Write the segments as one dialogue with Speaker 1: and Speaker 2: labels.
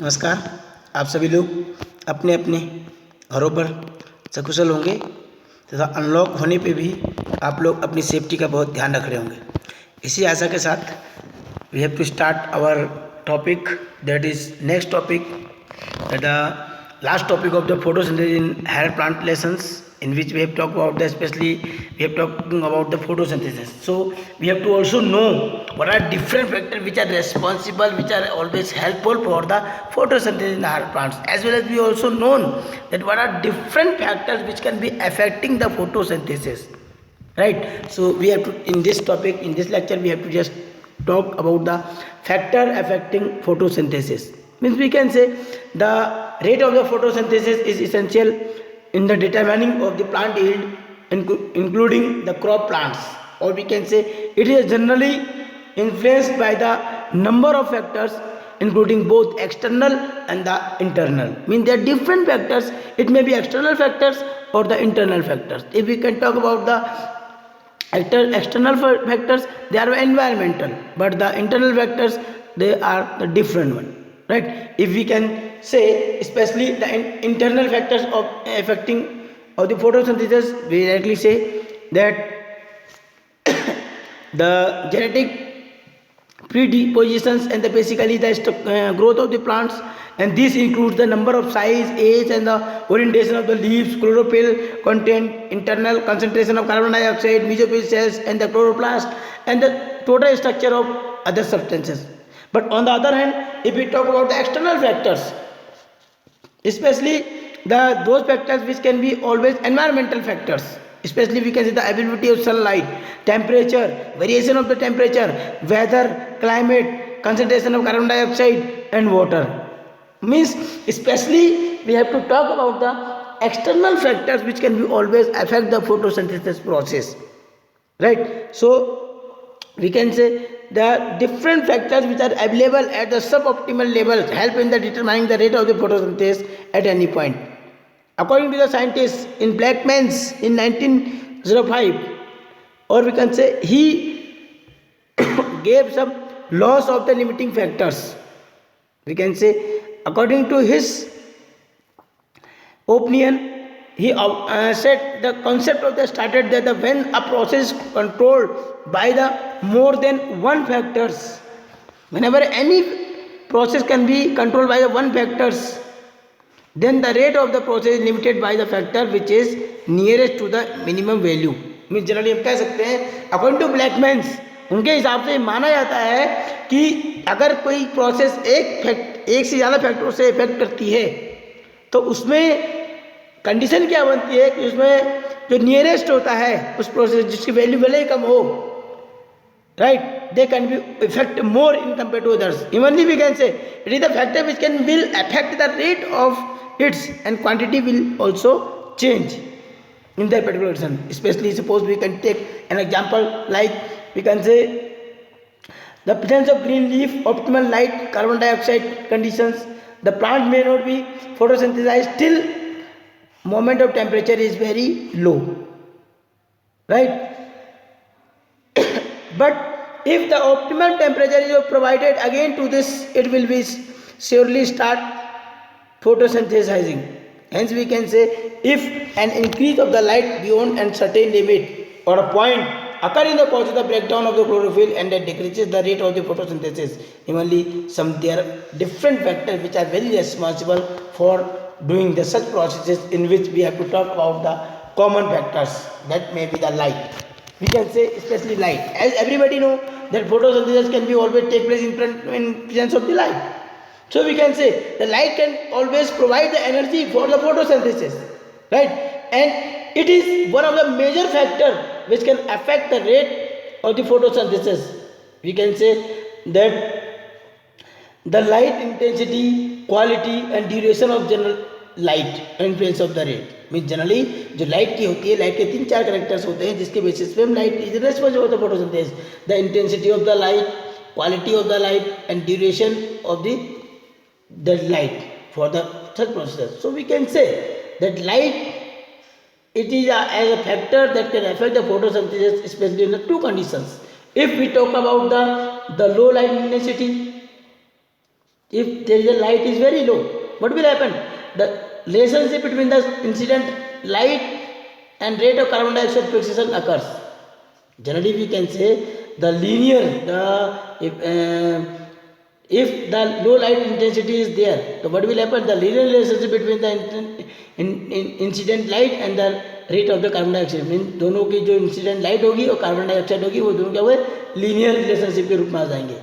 Speaker 1: नमस्कार। आप सभी लोग अपने अपने घरों पर सकुशल होंगे तथा अनलॉक होने पे भी आप लोग अपनी सेफ्टी का बहुत ध्यान रख रहे होंगे। इसी आशा के साथ we have to start our topic, that is next topic, that last topic of the photosynthesis in higher plant lessons, in which we have talked about especially we have talking about the photosynthesis. So we have to also know what are different factors which are responsible, which are always helpful for the photosynthesis in higher plants, as well as we also know that what are different factors which can be affecting the photosynthesis, right? So we have to, in this topic, in this lecture, we have to just talk about the factor affecting photosynthesis. Means we can say the rate of the photosynthesis is essential in the determining of the plant yield, including the crop plants, or we can say it is generally influenced by the number of factors including both external and the internal. Means there are different factors. It may be external factors or the internal factors. If we can talk about the external factors, they are environmental, but the internal factors, they are the different one, right? If we can say especially the internal factors of affecting of the photosynthesis, we directly say that the genetic predispositions and the basically the growth of the plants, and this includes the number of size, age, and the orientation of the leaves, chlorophyll content, internal concentration of carbon dioxide, mesophyll cells, and the chloroplast, and the total structure of other substances. But on the other hand, if we talk about the external factors, especially those factors which can be always environmental factors, especially we can see the availability of sunlight, temperature, variation of the temperature, weather, climate, concentration of carbon dioxide and water. Means especially we have to talk about the external factors which can be always affect the photosynthesis process, right? So we can say the different factors which are available at the suboptimal levels help in the determining the rate of the photosynthesis at any point. According to the scientists in Blackman's in 1905, or we can say he gave some laws of the limiting factors. We can say according to his opinion, he said the concept of the started that when a process is controlled by the more than one factors, whenever any process can be controlled by the one factors, then the rate of the process is limited by the factor which is nearest to the minimum value. Mean generally हम कह सकते हैं according to ब्लैकमैन्स, उनके हिसाब से माना जाता है कि अगर कोई प्रोसेस एक से ज़्यादा फैक्टरों से इफेक्ट करती है तो उसमें कंडीशन क्या बनती है कि उसमें जो नियरेस्ट होता है उस प्रोसेस जिसकी वैल्यू भले ही कम हो, right, they can be affect more in compared to others. Evenly we can say it is the factor which will affect the rate of its, and quantity will also change in that particular reason. Especially suppose we can take an example like we can say the presence of green leaf, optimal light, carbon dioxide conditions, the plant may not be photosynthesized till moment of temperature is very low, right? But if the optimal temperature is provided again to this, it will be surely start photosynthesizing. Hence we can say if an increase of the light beyond a certain limit or a point occur in the cause of the breakdown of the chlorophyll, and that decreases the rate of the photosynthesis. Only there are different factors which are very responsible for doing the such processes, in which we have to talk about the common factors, that may be the light. We can say especially light, as everybody know that photosynthesis can be always take place in presence of the light. So we can say the light can always provide the energy for the photosynthesis, right? And it is one of the major factor which can affect the rate of the photosynthesis. We can say that the light intensity, quality and duration of general light influence of the rate. Mean generally जो light की होती है, light के 3-4 characters होते हैं जिसके basis पे हम लाइट इज रेस्पॉन्सिबल होता है photosynthesis, the intensity of the light, quality of the light and duration of the light for the such process. So we can say that light, it is as a factor that can affect the photosynthesis, especially in the two conditions. If we talk about the low light intensity, If there is a light is very low, what will happen? The relationship between the incident light and rate of carbon dioxide fixation occurs. Generally, we can say the linear, if the low light intensity is there, so what will happen? The linear relationship between the incident light and the rate of the carbon dioxide mean दोनों की जो incident light होगी और carbon dioxide होगी वो दोनों क्या हुए लीनियर रिलेशनशिप के रूप में आ जाएंगे.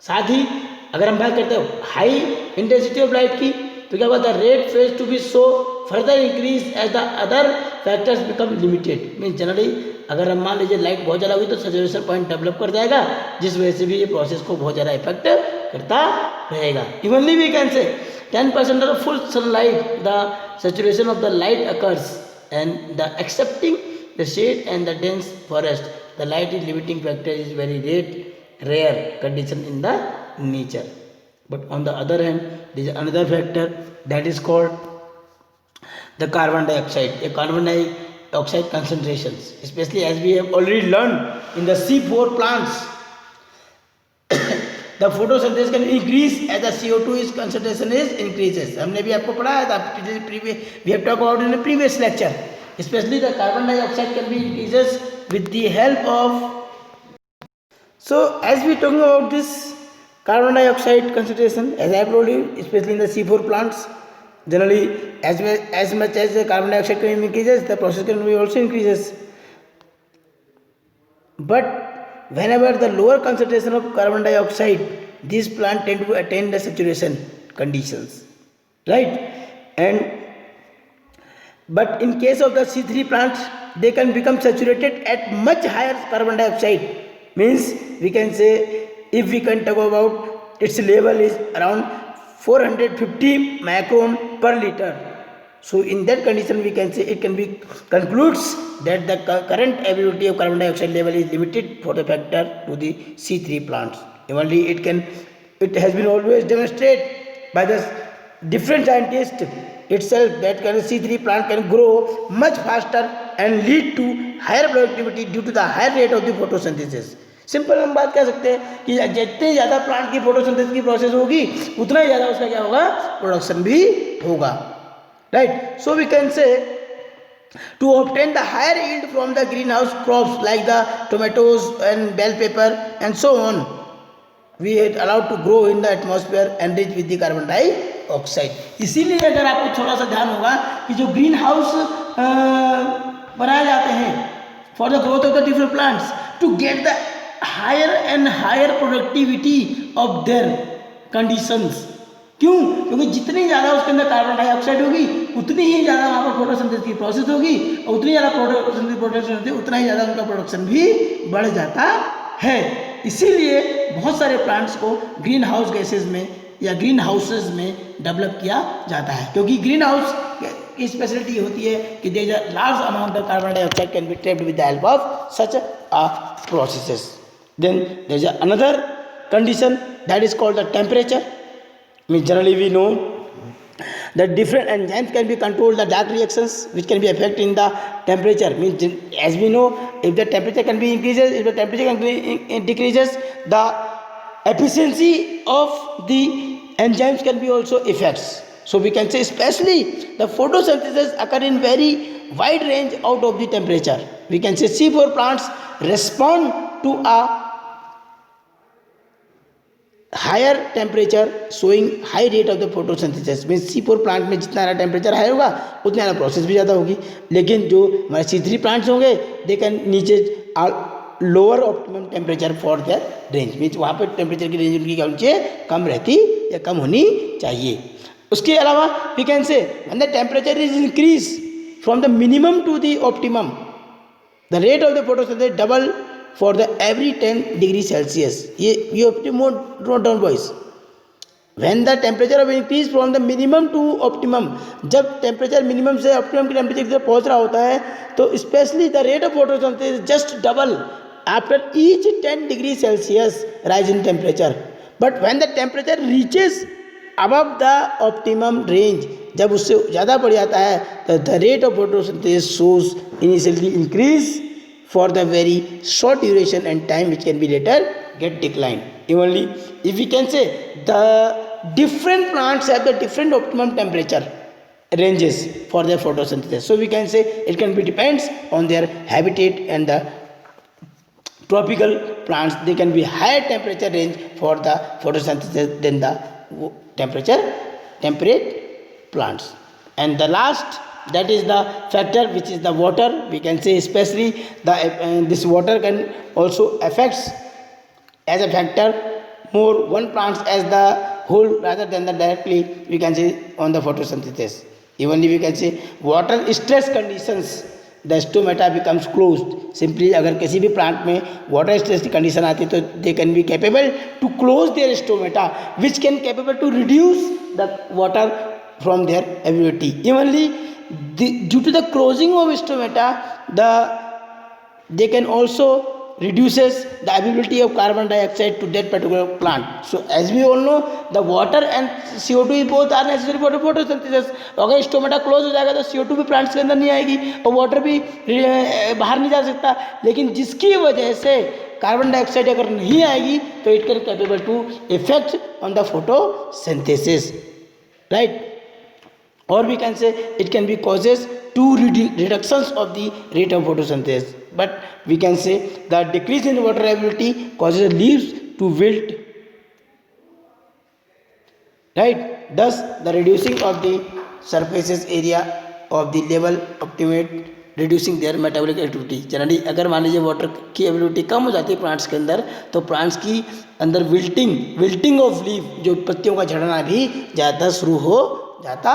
Speaker 1: साथ ही अगर हम बात करते हो हाई इंटेंसिटी ऑफ लाइट की तो क्या हुआ the rate phase to be so further increase as the other factors become limited. Mean generally अगर हम मान लीजिए लाइट बहुत ज़्यादा हुई तो सैचुरेशन पॉइंट डेवलप कर जाएगा जिस वजह से भी ये प्रोसेस को बहुत ज़्यादा इफेक्ट करता रहेगा. इवनली वी कैन से 10% of full sunlight the saturation of the light occurs and the accepting the shade and the dense forest the light is limiting factor is very rare condition in the nature. But on the other hand there is another factor that is called the carbon dioxide. A carbon dioxide concentrations, especially as we have already learned in the C4 plants, the photosynthesis can increase as the CO2 is concentration is increases. हमने भी आपको पढ़ाया था we have talked about in the previous lecture. Especially the carbon dioxide can be increases with the help of. So as we talking about this carbon dioxide concentration, as I told you, especially in the C4 plants, generally as much as the carbon dioxide can increases, the process can be also increases. But whenever the lower concentration of carbon dioxide, these plants tend to attain the saturation conditions, right? But in case of the C3 plants, they can become saturated at much higher carbon dioxide. Means we can say, if we can talk about its level is around 450 micron per liter. So in that condition we can say it can be concludes that the current availability of carbon dioxide level is limited for the factor to the C3 plants. Only it has been always demonstrated by the different scientists itself that C3 plant can grow much faster and lead to higher productivity due to the higher rate of the photosynthesis. Simple हम बात कह सकते हैं कि जितनी ज़्यादा plant की photosynthesis की प्रोसेस होगी उतना ही ज़्यादा उसका क्या होगा प्रोडक्शन भी होगा. Right, so we can say to obtain the higher yield from the greenhouse crops like the tomatoes and bell pepper and so on, we are allowed to grow in the atmosphere enriched with the carbon dioxide. इसीलिए अगर आपको थोड़ा सा ध्यान होगा कि जो green house बनाए जाते हैं for the growth of the different plants to get the higher and higher productivity of their conditions. क्यों? क्योंकि जितनी ज़्यादा उसके अंदर कार्बन डाइऑक्साइड होगी उतनी ही ज़्यादा वहाँ पर फोटोसिंथेसिस की प्रोसेस होगी और उतनी ज़्यादा प्रोडक्शन होती है उतना ही ज़्यादा उनका प्रोडक्शन भी बढ़ जाता है. इसीलिए बहुत सारे प्लांट्स को ग्रीन हाउस गैसेज में या ग्रीन हाउसेज में डेवलप किया जाता है क्योंकि ग्रीन हाउस की स्पेशलिटी होती है कि there is a large amount of carbon dioxide can be trapped with the help of such a processes. Then there is another condition that is called the temperature. Generally we know that different enzymes can be controlled the dark reactions which can be affected in the temperature. As we know, if the temperature can be increases, if the temperature can be decreases, the efficiency of the enzymes can be also affects. So we can say especially the photosynthesis occur in very wide range out of the temperature. We can say C4 plants respond to a higher temperature showing high rate of the photosynthesis. Mean C4 plant में जितना ज़्यादा temperature high होगा उतना ज़्यादा process भी ज़्यादा होगी. लेकिन जो हमारे C3 प्लांट्स होंगे दे कैन नीचे lower optimum temperature for their range. Means वहाँ पर टेम्परेचर की रेंज उनकी क्या होनी चाहिए कम रहती या कम होनी चाहिए. उसके अलावा we can say when the temperature is increase from the minimum to the optimum the rate of the photosynthesis double for the every 10 degree Celsius. You have to note down boys. When the temperature of increase from the minimum to optimum, जब temperature minimum से optimum की temperature की तरफ पहुँच रहा होता है तो specially the rate of photosynthesis just double after each 10 degree Celsius rise in temperature. But when the temperature reaches above the optimum range, जब उससे ज़्यादा बढ़ जाता है तो the rate of photosynthesis shows initially increase for the very short duration and time which can be later get declined. Only if we can say the different plants have the different optimum temperature ranges for their photosynthesis. So we can say it can be depends on their habitat, and the tropical plants, they can be higher temperature range for the photosynthesis than the temperature temperate plants. And the last, that is the factor which is the water. We can say especially the this water can also affects as a factor more one plants as the whole rather than the directly we can say on the photosynthesis. Even if we can say water stress conditions, the stomata becomes closed. Simply अगर किसी भी plant में water stress की condition आती है तो they can be capable to close their stomata which can capable to reduce the water from their ability. Evenly, due to the closing of stomata, they can also reduces the ability of carbon dioxide to that particular plant. So as we all know, the water and CO2 both are necessary for photosynthesis. अगर stomata close हो जाएगा तो CO2 भी plants के अंदर नहीं आएगी और वाटर भी बाहर नहीं जा सकता. लेकिन जिसकी वजह से कार्बन डाइऑक्साइड अगर नहीं आएगी तो it can capable to effect on the photosynthesis, right. Or we can say it can be causes to reductions of the rate of photosynthesis. But we can say the decrease in water availability causes leaves to wilt, right. Thus the reducing of the surfaces area of the level optimate reducing their metabolic activity. Generally अगर मान लीजिए water की ability कम हो जाती है plants के अंदर तो प्लांट्स की अंदर विल्टिंग ऑफ लीफ, जो पत्तियों का झड़ना भी ज़्यादा शुरू हो जाता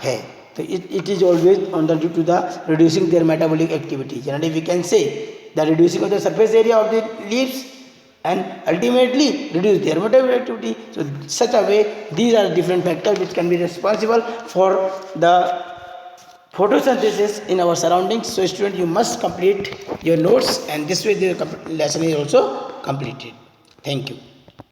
Speaker 1: है. तो it is always on the due to the reducing their metabolic activity. Generally we can say the reducing of the surface area of the leaves and ultimately reduce their metabolic activity. So such a way these are different factors which can be responsible for the photosynthesis in our surroundings. So student, you must complete your notes, and this way the lesson is also completed. Thank you.